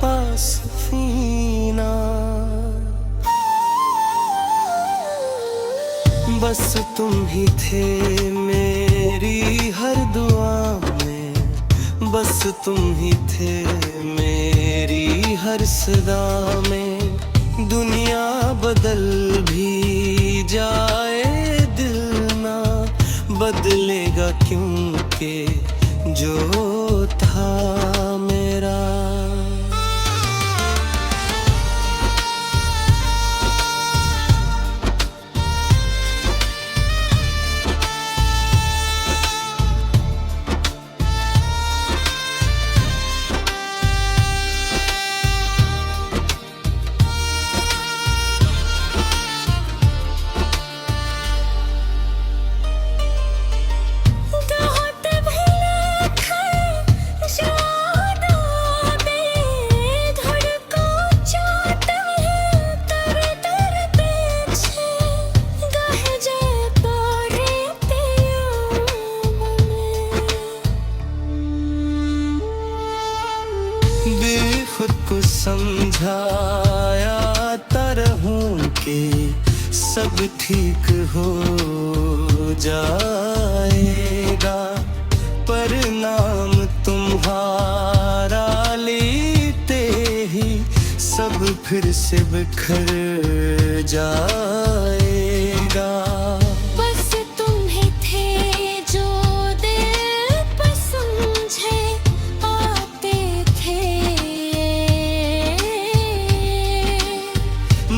पास सफीना। बस तुम ही थे मेरी हर दुआ में, बस तुम ही थे मेरी हर सदा में। दुनिया बदल भी जाए दिल ना बदलेगा, क्योंकि जो था मेरा। खुद को समझाया तरहूं कि सब ठीक हो जाएगा, पर नाम तुम्हारा लेते ही सब फिर से बिखर जाएगा।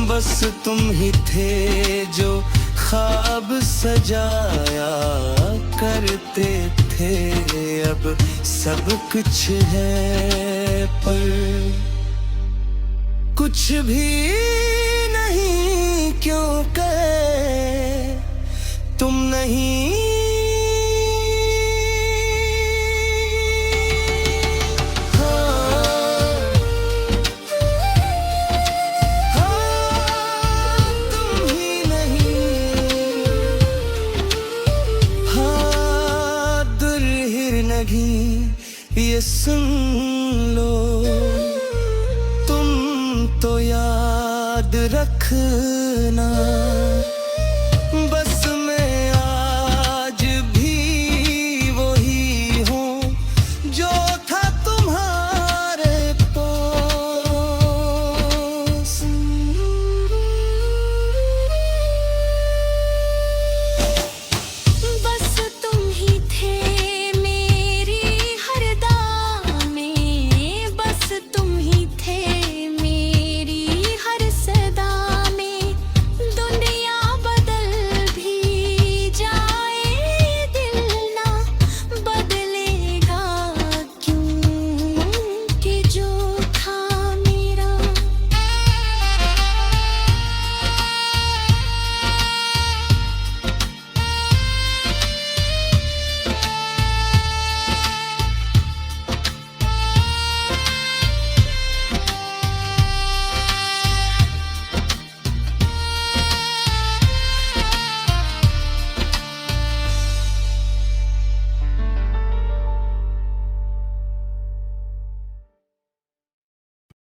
बस तुम ही थे जो ख्वाब सजाया करते थे, अब सब कुछ है पर कुछ भी नहीं, क्योंकि तुम नहीं। ये सुन लो, तुम तो याद रखना।